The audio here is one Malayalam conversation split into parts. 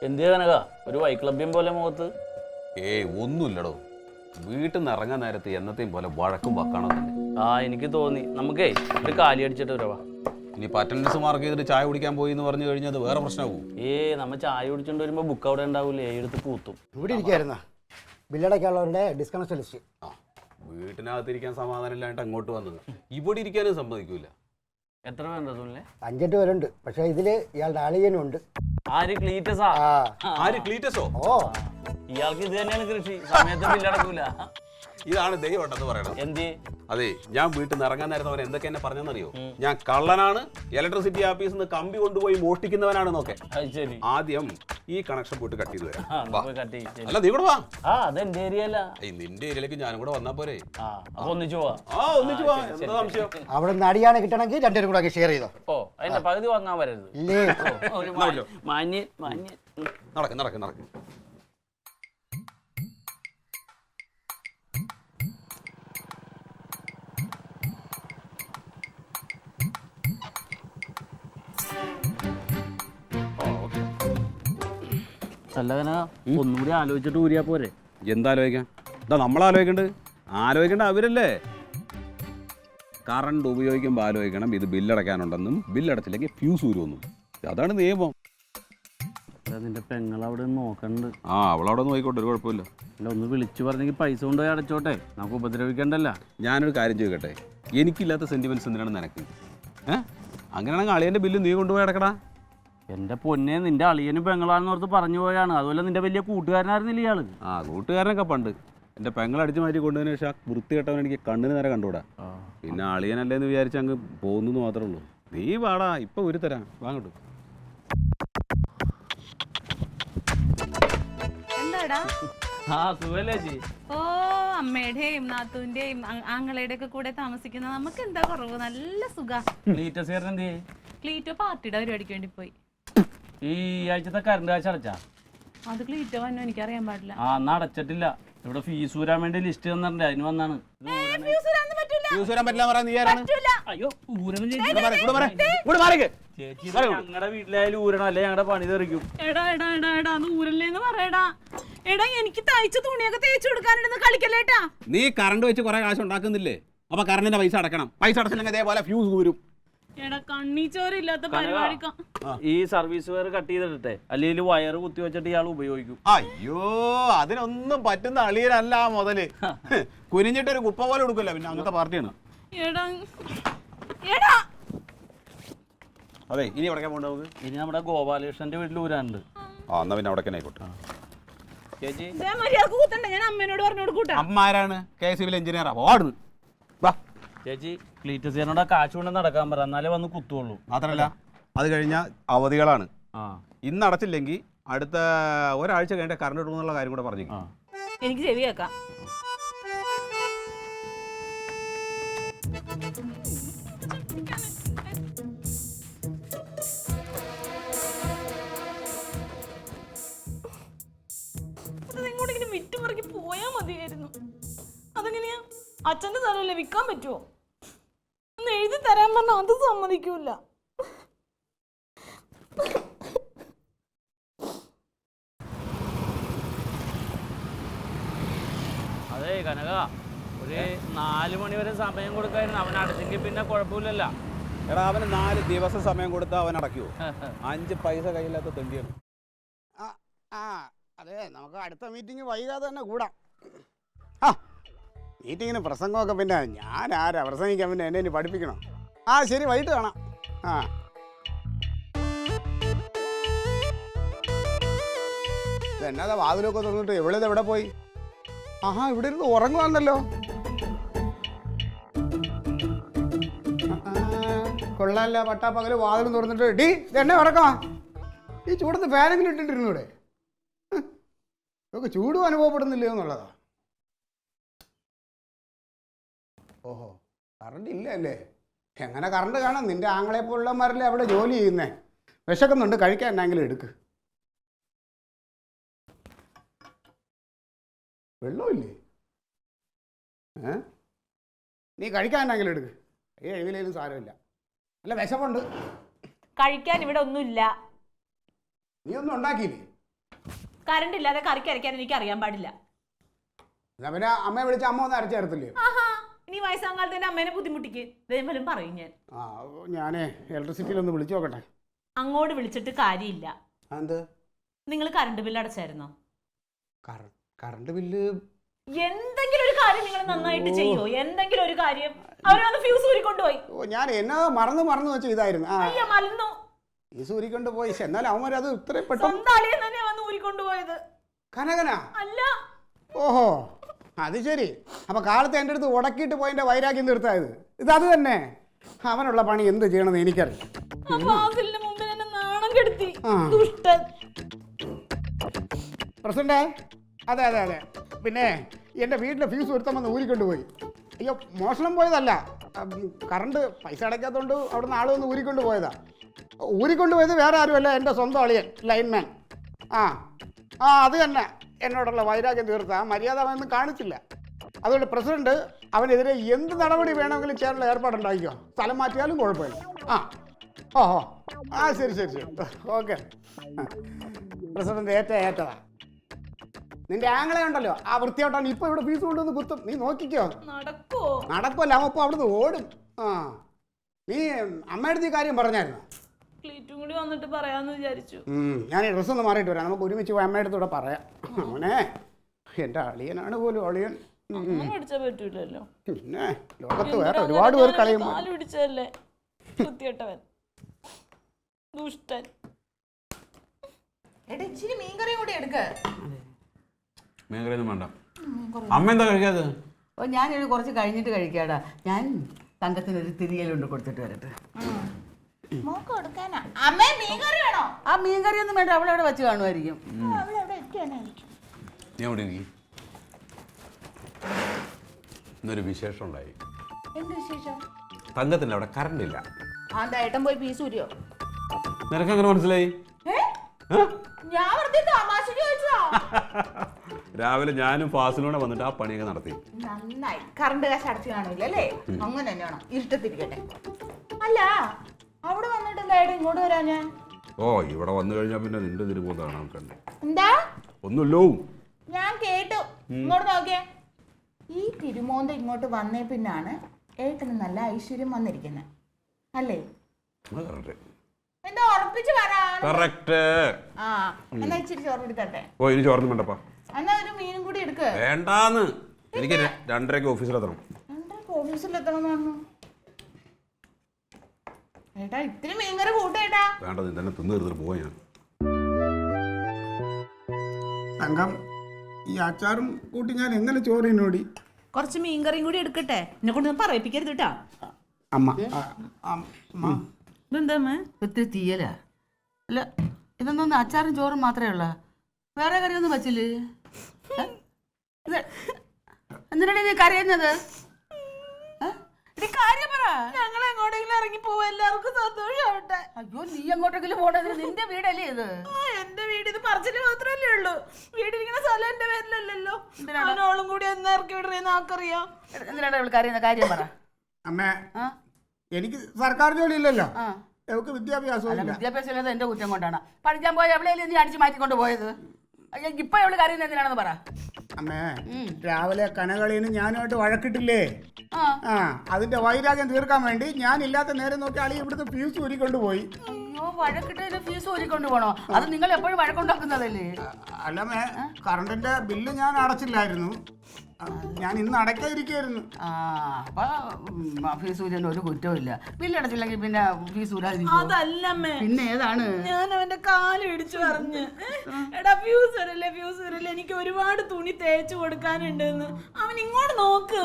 എന്ത് കനക ഒരു വൈക്ലബ്യം പോലെ മുഖത്ത്? ഏയ് ഒന്നുമില്ലടോ, വീട്ടിൽ നിന്ന് ഇറങ്ങാൻ നേരത്ത് എന്നത്തെയും പോലെ വഴക്കും വക്കാണോ തന്നെ. എനിക്ക് തോന്നി. നമുക്കേ ഒരു കാലി അടിച്ചിട്ട് വരവാ. ഇനി അറ്റൻഡൻസ് മാർക്ക് ചെയ്തിട്ട് ചായ കുടിക്കാൻ പോയി എന്ന് പറഞ്ഞു കഴിഞ്ഞാൽ വേറെ പ്രശ്നമാവും. നമ്മ ചായ കുടിച്ചോണ്ട് വരുമ്പോ ബുക്ക് അവിടെ ഉണ്ടാവൂലേ, എടുത്ത് പൂത്തും. ഇവിടെ ഇരിക്കായിരുന്ന ബില്ലടക്കാനുള്ളവരുടെ ഡിസ്കണക്ഷൻ ലിസ്റ്റ്. വീട്ടിനകത്തിരിക്കാൻ സമാധാനം ഇല്ലാണ്ട് അങ്ങോട്ട് വന്നത്, ഇവിടെ ഇരിക്കാനും സമ്മതിക്കൂല. എത്ര പേരുണ്ട് സുനിലെ? 5-8 പേരുണ്ട്. പക്ഷെ ഇതില് ഇയാളുടെ അളിയനും ഉണ്ട്. ആര്? ക്ലീറ്റസാ? ആര്? ക്ലീറ്റസോ? ഓ, ഇയാൾക്ക് ഇത് തന്നെയാണ് കൃഷി. സമയത്ത് ബില്ലടക്കൂല. ഇതാണ് ദൈവം ഉണ്ടെന്ന് പറയണം. എന്ത്? അതെ, ഞാൻ വീട്ടിൽ നിന്ന് ഇറങ്ങാൻ നേരത്തെ അവൻ എന്തൊക്കെ എന്നെ പറഞ്ഞെന്നറിയോ? ഞാൻ കള്ളനാണ്, ഇലക്ട്രിസിറ്റി ഓഫീസിൽ നിന്ന് കമ്പി കൊണ്ടുപോയി മോഷ്ടിക്കുന്നവനാണെന്നൊക്കെ. ശരി, ആദ്യം ഈ കണക്ഷൻ പോയിട്ട് കട്ട് ചെയ്ത് വരാം. അല്ല നീ കൂടെ വാ. അതെന്റെ ഏരിയ അല്ല. നിന്റെ ഏരിയയിലേക്ക് ഞാനും കൂടെ വന്നാ പോരെ? ഒന്നിച്ചു പോവാ. ഒന്നിച്ചു പോവാ. എന്താ സംശയം? അവിടെ നിന്ന് അടിയാണ് കിട്ടണമെങ്കിൽ 2 പേരും കൂടെ ഷെയർ ചെയ്തോ. അതിന്റെ പകുതി വാങ്ങാൻ വരരുത്. നടക്ക് നടക്ക് നടക്ക്. അല്ല കന, ഒന്നുകൂടി ആലോചിച്ചിട്ട് ഊരിയാ പോരെ? എന്താ ആലോചിക്കാം? എന്താ നമ്മളാലോചിക്കണ്ട്? ആലോചിക്കേണ്ട അവരല്ലേ. കറണ്ട് ഉപയോഗിക്കുമ്പോൾ ആലോചിക്കണം ഇത് ബില്ലടയ്ക്കാനുണ്ടെന്നും ബില്ലടച്ചില്ലെങ്കിൽ ഫ്യൂസ് ഊരുമെന്നും. അതാണ് നിയമം. നിന്റെ പെങ്ങളവിടെ നോക്കണ്ട്. അവളവിടെ നോക്കിക്കോട്ടെ, ഒരു കുഴപ്പമില്ല. അല്ല, ഒന്ന് വിളിച്ചു പറഞ്ഞെങ്കിൽ പൈസ കൊണ്ടുപോയി അടച്ചോട്ടെ, നമുക്ക് ഉപദ്രവിക്കണ്ടല്ല. ഞാനൊരു കാര്യം ചോദിക്കട്ടെ, എനിക്കില്ലാത്ത സെന്റിമെന്റ്സ് എന്തിനാണ് നിനക്ക്? അങ്ങനെയാണെങ്കിൽ അളിയൻ്റെ ബില്ല് നീ കൊണ്ടുപോയി അടക്കടാ. എന്റെ പൊന്നെ, നിന്റെ അളിയനും പെങ്ങളാണെന്ന് ഓർത്ത് പറഞ്ഞു പോയാണ്. അതുപോലെ നിന്റെ വലിയ കൂട്ടുകാരനായിരുന്നില്ല ഇയാള്? കൂട്ടുകാരനൊക്കെ പണ്ട് എൻ്റെ പെങ്ങളടിച്ച് മാറ്റി കൊണ്ടുവന്നതിന് ശേഷം വൃത്തികെട്ടവൻ എനിക്ക് കണ്ണിന് നേരെ കണ്ടുകൂടാ. പിന്നെ അളിയനല്ലേന്ന് വിചാരിച്ച് അങ്ങ് പോകുന്നു മാത്രമേ ഉള്ളൂ. നീ വാടാ, ഇപ്പൊ ഒരു തരാം, വാങ്ങട്ടു. ഓ, അമ്മയുടെയും നാത്തൂന്റെയും ആങ്ങളയുടെ ഒക്കെ കൂടെ താമസിക്കുന്ന നമുക്ക് എന്താ കുറവ്? നല്ല സുഖ. ക്ലീറ്റോ പാർട്ടിയുടെ പരിപാടിക്ക് വേണ്ടി പോയി. ഈ ആഴ്ചത്തെ കറണ്ട് കാശ് അടച്ചാ? അത് ക്ലീറ്റോ വന്നോ എനിക്കറിയാൻ പാടില്ല. അന്ന് അടച്ചിട്ടില്ല. ഇവിടെ ഫീസ് ഊരാൻ വേണ്ടി ലിസ്റ്റ് തന്നിട്ടുണ്ട്, അതിന് വന്നാണ്. ഞങ്ങളുടെ വീട്ടിലായാലും ഊരണം, അല്ലെ ഞങ്ങളുടെ പണി തെറിക്കും. എടാ, എനിക്ക് തയ്ച്ച തുണിയൊക്കെ തേച്ചു കൊടുക്കാനുണ്ടെന്ന് കളിക്കല്ലേട്ടാ. നീ കറണ്ട് വെച്ച് കുറെ കാശ് ഉണ്ടാക്കുന്നില്ലേ? അപ്പൊ കറണ്ടിന്റെ പൈസ അടക്കണം. പൈസ അടച്ചില്ലെങ്കിൽ അതേപോലെ ഫ്യൂസ് ഊരും. ഈ സർവീസ് വയർ കട്ട് ചെയ്തിട്ടെ, അല്ലെങ്കിൽ വയറ് കുത്തി വെച്ചിട്ട് ഇയാൾ ഉപയോഗിക്കും. അയ്യോ, അതിനൊന്നും പറ്റുന്ന അളിയനല്ല മുതല്. കുനിഞ്ഞിട്ടൊരു കുപ്പ പോലെ കൊടുക്കില്ല. പിന്നെ അങ്ങനത്തെ പാർട്ടിയാണ്. അതെ, ഇനി എവിടെ പോകണ്ട നമുക്ക്? ഇനി നമ്മുടെ ഗോപാലകൃഷ്ണന്റെ വീട്ടിൽ ഊരാനുണ്ട്. എന്നാ പിന്നെ അവിടെ ആയിക്കോട്ടെ. ചേച്ചി, ഞാൻ അമ്മേനോട് പറഞ്ഞു. അമ്മാരാണ് KCB എഞ്ചിനീയറാ. ഓടുന്നു. വാ ചേച്ചി, ക്ലീറ്റസിനോട് കാശ് കൊണ്ട് നടക്കാൻ പറ, എന്നാലേ വന്ന് കുത്തുള്ളൂ. മാത്രമല്ല, അത് കഴിഞ്ഞാൽ അവധികളാണ്. ഇന്ന് അടച്ചില്ലെങ്കിൽ അടുത്ത ഒരാഴ്ച കഴിഞ്ഞ കറണ്ട് കിട്ടുമെന്നുള്ള കാര്യം കൂടെ പറഞ്ഞു. എനിക്ക് ചെവി കേൾക്കാം. ഇങ്ങോട്ടിങ്ങനെ വിറ്റുമറിക്ക് പോയാ മതിയായിരുന്നു. അതെങ്ങനെയാ? അച്ഛന്റെ സ്ഥലമല്ലേ, വിൽക്കാൻ പറ്റുമോ? ഒന്ന് എഴുതി തരാൻ പറഞ്ഞാൽ അത് സമ്മതിക്കൂല. അതെ കനക, ഒരു 4 മണി വരെ സമയം കൊടുക്കായിരുന്നു. അവൻ അടച്ചെങ്കിൽ പിന്നെ കുഴപ്പമില്ലല്ലോ. എടാ, അവന് 4 ദിവസം സമയം കൊടുത്താൽ അവൻ അടയ്ക്കുമോ? 5 പൈസ കയ്യില്ലാത്ത തെണ്ടിയാണ്. അതെ, നമുക്ക് അടുത്ത മീറ്റിംഗ് വൈകാതെ തന്നെ കൂടാം. മീറ്റിങ്ങിന് പ്രസംഗമൊക്കെ പിന്നെ ഞാൻ ആരാ പ്രസംഗിക്കാൻ? പിന്നെ എന്നെ ഇനി പഠിപ്പിക്കണം. ശരി, വൈകിട്ട് കാണാം. എന്നാ വാതിലൊക്കെ തുറന്നിട്ട് എവിടെ പോയി? ഇവിടെ ഇരുന്ന് ഉറങ്ങുവാന്നല്ലോ. കൊള്ളാല്ല, പട്ടാപ്പകല് വാതിലും തുറന്നിട്ട് ഡി എന്നെ ഉറക്കമാ. ഈ ചൂടത്ത് ഫാനെങ്കിലും ഇട്ടിട്ടിരുന്നു ഇവിടെ. നമുക്ക് ചൂടും അനുഭവപ്പെടുന്നില്ലയോ എന്നുള്ളതാ. ഓഹോ, കറണ്ട് ഇല്ല അല്ലേ? എങ്ങനെ കറണ്ട് കാണാം? നിന്റെ ആങ്ങളെ പോലുള്ളമാരല്ലേ അവിടെ ജോലി ചെയ്യുന്നേ. വിശക്കുന്നുണ്ട്, കഴിക്കാൻ എന്നെങ്കിലും എടുക്ക്. വെള്ളമില്ലേ? നീ കഴിക്കാൻ എന്നെങ്കിലും എടുക്ക്. എഴുതിയില്ലേലും സാരമില്ല. അല്ല, വിശപ്പുണ്ട്. കഴിക്കാൻ ഇവിടെ ഒന്നുമില്ല. നീ ഒന്നും ഉണ്ടാക്കിയില്ലേ? കറണ്ട് ഇല്ലാതെ കറിക്ക് അരയ്ക്കാൻ എനിക്ക് അറിയാൻ പാടില്ല. എന്നാ പിന്നെ അമ്മയെ വിളിച്ച അമ്മ ഒന്ന് അരച്ചു തരത്തില്ലേ? ആഹാ, ഇനി വയസ്സാം കാലത്ത് എന്റെ അമ്മേനെ ബുദ്ധിമുട്ടിക്ക് ഇതേപോലും പറയും ഞാൻ. ഞാനേ ഇലക്ട്രിസിറ്റിയിലൊന്ന് വിളിച്ചു നോക്കട്ടെ. അങ്ങോട്ട് വിളിച്ചിട്ട് കാര്യമില്ല. എന്ത്? നിങ്ങൾ കറണ്ട് ബില്ല് അടച്ചായിരുന്നോ? കറണ്ട് ബില്ല് എന്തെങ്കിലും ഒരു കാര്യം നിങ്ങൾ നന്നായിട്ട് ചെയ്യോ? എന്തെങ്കിലും ഒരു കാര്യം. അവരൊന്ന് ഫ്യൂസ് ഊരിക്കൊണ്ടുപോയി. ഞാൻ എന്നാ മറന്നു വെച്ച ഇതായിരുന്നു. അയ്യ മലന്നു ഫ്യൂസ് ഊരിക്കൊണ്ടുപോയി. എന്നാലും അവന്മാർ അത് ഇത്രയും പെട്ടെന്ന് സ്വന്തം അളിയൻ തന്നെയാ വന്ന് ഊരിക്കൊണ്ടുപോയത്. കനകനാ? അല്ല. ഓഹോ, അത് ശരി. അപ്പൊ കാലത്ത് എൻ്റെ അടുത്ത് ഉടക്കിയിട്ട് പോയതിന്റെ വൈരാഗ്യം തീർത്തായത് ഇത് തന്നെ. അവനുള്ള പണി എന്ത് ചെയ്യണമെന്ന് എനിക്കറിയാം. മുമ്പിൽ എന്നെ നാണം കെടുത്തി. ദുഷ്ടൻ. പ്രസിഡന്റേ, അതെ പിന്നെ എൻ്റെ വീട്ടിലെ ഫീസ് ഒരുത്തം വന്ന് ഊരിക്കൊണ്ടുപോയി. അയ്യോ, മോഷണം പോയതല്ല. കറണ്ട് പൈസ അടയ്ക്കാത്തതുകൊണ്ട് അവിടെ നിന്ന് ആൾ വന്ന് ഊരിക്കൊണ്ട് പോയതാ. ഊരിക്കൊണ്ടുപോയത് വേറെ ആരുമല്ല, എൻ്റെ സ്വന്തം അളിയൻ ലൈൻമാൻ. അത് തന്നെ എന്നോടുള്ള വൈരാഗ്യം തീർത്ത മര്യാദ അവനൊന്നും കാണിച്ചില്ല. അതുകൊണ്ട് പ്രസിഡന്റ് അവനെതിരെ എന്ത് നടപടി വേണമെങ്കിലും ചെയ്യാനുള്ള ഏർപ്പാടുണ്ടാക്കിക്കോ. സ്ഥലം മാറ്റിയാലും കുഴപ്പമില്ല. ഓഹോ, ശരി ഓക്കെ. പ്രസിഡന്റ് ഏറ്റതാ. നിന്റെ ആങ്ങളെ ഉണ്ടല്ലോ, ആ വൃത്തിയോട്ടാണ് ഇപ്പൊ ഇവിടെ ഫീസ് കൊണ്ടുവന്ന് കുത്തും. നീ നോക്കിക്കോ. നടക്കുമല്ല, അവൻ ഇപ്പൊ അവിടുന്ന് ഓടും. നീ അമ്മയുടെ കാര്യം പറഞ്ഞായിരുന്നു? കൂടി വന്നിട്ട് പറയാന്ന് വിചാരിച്ചു. ഞാൻ ഈ ഡ്രസ്സ് ഒന്ന് മാറിയിട്ട് വരാം. നമുക്ക് ഒരുമിച്ച് അമ്മയുടെ കൂടെ പറയാം. അവനെ എൻ്റെ അളിയനാണ് പോലും അളിയൻ. പറ്റൂലല്ലോ. പിന്നെ ലോകത്ത് വേറെ ഒരുപാട് പേർ കളയും. പിടിച്ചല്ലേ കുത്തിയിട്ടവൻ ദുഷ്ടൻ. ഇച്ചിരി മീൻകറിയും കൂടി എടുക്ക. മീൻകറിയൊന്നും വേണ്ട. അമ്മ എന്താ കഴിക്കാതെ? ഞാനിത് കുറച്ച് കഴിഞ്ഞിട്ട് കഴിക്കാടാ. ഞാൻ തങ്കത്തിനൊരു തിരിയലുണ്ട്, കൊടുത്തിട്ട് വരട്ടെ. ആ മീൻകറി ഒന്നും വേണ്ട, അവളവിടെ വെച്ച് കാണുമായിരിക്കും. നീ അവിടെ ഇരിക്കും. ഇന്നൊരു വിശേഷം ഉണ്ടായി. എന്ത് വിശേഷം? തങ്കത്തിൻ്റെ അവിടെ കറണ്ട് ഇല്ല. ഏട്ടൻ പോയി പീസൂരിയോ? നിനക്ക് എങ്ങനെ മനസ്സിലായി? ഞാൻ വെറുതെ തമാശ ചോദിച്ചതാ. രാവിലെ ഞാനും ഫാസിലൂടെ വന്നിട്ട് ആ പണിയൊക്കെ നടത്തി. നന്നായി. കറണ്ട് കാശ് അടച്ചു കാണൂല അല്ലേ? അങ്ങനെ തന്നെയാണോ? ഇരുട്ടത്തിരിക്കട്ടെ. അല്ല, അവിടെ വന്നിട്ട് എന്തായാലും ഇങ്ങോട്ട് വരാ ഞാൻ. ഇവിടെ വന്നു കഴിഞ്ഞാൽ പിന്നെ നിന്റെ തിരുമോന്ത കാണാൻ കണ്ടേ. എന്താ? ഒന്നുമില്ലോ. ഞാൻ കേട്ടു. ഇങ്ങോട്ട് നോക്കിയേ. ഈ തിരുമോന്ത ഇങ്ങോട്ട് വന്നേ പിന്നാണ് ഏട്ടന് നല്ല ഐശ്വര്യം വന്നിരിക്കുന്നത് അല്ലേ? എന്താ ഉറപ്പിച്ച് എന്നാ ഇച്ചിരി ചോറ് എടുക്കട്ടെ. ഇനി ചോറൊന്നും വേണ്ടപ്പാ. എന്നാ ഒരു മീനും കൂടി എടുക്ക്. വേണ്ടാന്ന്, എനിക്ക് 2:30 ഓഫീസിലെത്തണം. 2:30 ഓഫീസിലെത്തണം എന്ന് പറഞ്ഞു. ഏട്ടാ ഇത്തിരി മീൻകറി കൂട്ടേട്ടാ. വേണ്ട, നീ തന്നെ തിന്നു തീർത്തിട്ട് പോവാ. ഞാൻ തങ്കം, ഈ അച്ചാറും കൂട്ടി ഞാൻ എങ്ങനെ ചോറിനോടി? കുറച്ച് മീൻകറിയും കൂടി എടുക്കട്ടെ. എന്നെ കൊണ്ട് പറയിപ്പിക്കരുത് കേട്ടാ. ഇതെന്താ ഒത്തിരി തീയലാ. അല്ല, ഇതൊന്നും അച്ചാറും ചോറും മാത്രമേ ഉള്ള, വേറെ കറിയൊന്നും വച്ചില്ലേ? എന്തിനാണ് നീ കറിയുന്നത്? കാര്യം പറ. ഞങ്ങൾ എങ്ങോട്ടെങ്കിലും ഇറങ്ങി പോവാ, എല്ലാവർക്കും സന്തോഷാവട്ടെ. അയ്യോ, നീ എങ്ങോട്ടെങ്കിലും പോണത്? നിന്റെ വീടല്ലേ ഇത്? എന്റെ വീട് ഇത് പറച്ചില് മാത്രല്ലേ ഉള്ളൂ. വീടിരിക്കുന്ന സ്ഥലം എന്റെ പേരിലല്ലല്ലോ. അവനോളും കൂടി എന്നാ ഇറക്കി വിടണേന്ന് ആർക്കറിയാം. എന്തിനാണ് അവൾക്ക് അറിയുന്ന കാര്യം പറ. അമ്മേ, എനിക്ക് സർക്കാർ ജോലി ഇല്ലല്ലോ. അവൾക്ക് വിദ്യാഭ്യാസം ഇല്ലാതെ എന്റെ കുറ്റം കൊണ്ടാണ്. പഠിക്കാൻ പോയ എവിടെയല്ലേ നീ അടിച്ചു മാറ്റിക്കൊണ്ട് പോയത്? ഇപ്പൊ അവള് കാര്യം എന്തിനാണെന്ന് പറ. അമ്മേ, രാവിലെ കനകളിന്ന് ഞാനുമായിട്ട് വഴക്കിട്ടില്ലേ? അതിന്റെ വൈരാഗ്യം തീർക്കാൻ വേണ്ടി ഞാൻ ഇല്ലാത്ത നേരം നോക്കി അളി ഇവിടുത്തെ ഫീസ് ഊരിക്കൊണ്ടുപോയി. അയ്യോ, വഴക്കിട്ട് ഫീസ് ഊരിക്കൊണ്ടു പോണോ? അത് നിങ്ങൾ എപ്പോഴും വഴക്കുണ്ടാക്കുന്നതല്ലേ? അല്ലമ്മേ, കറണ്ടിന്റെ ബില്ല് ഞാൻ അടച്ചില്ലായിരുന്നു. ഞാൻ ഇന്ന് അടയ്ക്കാതിരിക്കായിരുന്നു. ഫീസ് ഊരാൻ ഒരു കുറ്റവും ഇല്ല. ബില്ലടച്ചില്ലെങ്കിൽ പിന്നെ ഫീസ് ഊരാതിരിക്കും. അതല്ലമ്മേ, പിന്നെ ഏതാണ്? ഞാൻ അവന്റെ കാല് ഇടിച്ചു പറഞ്ഞു. എടാ ഫ്യൂസ് വരല്ലേ, എനിക്ക് ഒരുപാട് തുണി തേച്ച് കൊടുക്കാനുണ്ടെന്ന്. അവൻ ഇങ്ങോട്ട് നോക്ക്.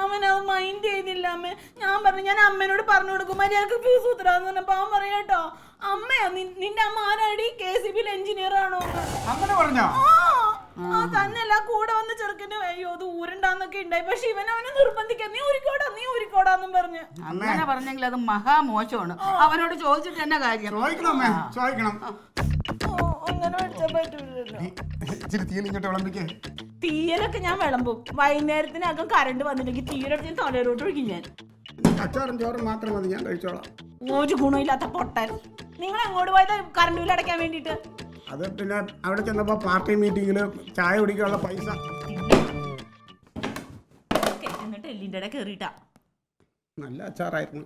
അവൻ അത് മൈൻഡ് ചെയ്തില്ല അമ്മേ. ഞാൻ പറഞ്ഞു, ഞാൻ അമ്മേനോട് പറഞ്ഞു കൊടുക്കും മര്യാദക്ക് ഫ്യൂസ് ഊത്തരാന്ന് പറഞ്ഞപ്പോ അവൻ പറയാട്ടോ, അമ്മയാ നിന്റെ അമ്മ ആരാടി? KCB എഞ്ചിനീയർ ആണോ? അങ്ങനെ പറഞ്ഞോ? തന്നെയല്ല, കൂടെ വന്ന് ചെറുക്കന് അയ്യോ അത് ഊരണ്ടാന്നൊക്കെ ഉണ്ടായി. പക്ഷെ അവനെ നിർബന്ധിക്കാൻ നീ ഊരിക്കോടാന്നും പറഞ്ഞു. അങ്ങനെ പറഞ്ഞെങ്കിൽ അത് മഹാമോശമാണ്. അവനോട് ചോദിച്ചിട്ട് എന്നാ കാര്യം? ചോദിക്കണം. അങ്ങനെ വെച്ചാൽ പറ്റൂലല്ലോ. തീയലൊക്കെ ഞാൻ വിളമ്പും. വൈകുന്നേരത്തിനകം കറണ്ട് വന്നില്ലെങ്കിൽ തീയിലെടുത്ത് ഞാൻ തലയിലോട്ട് ഒഴിക്കും. ഞാൻ അച്ചാറും ചോറും മാത്രം മതി, ഞാൻ കഴിച്ചോളാം. ഒരു ഗുണമില്ലാത്ത പൊട്ടൻ. നിങ്ങൾ എങ്ങോട്ട് പോയത് കറണ്ട് ബില്ല് അടയ്ക്കാൻ വേണ്ടിട്ട്? അത് പിന്നെ അവിടെ ചെന്നപ്പോൾ പാർട്ടി മീറ്റിങ്ങിൽ ചായ കുടിക്കാനുള്ള പൈസ. എന്നിട്ട് എല്ലിൻ്റെ ഇടയിൽ കയറിയിട്ടാ. നല്ല അച്ചാറായിരുന്നു.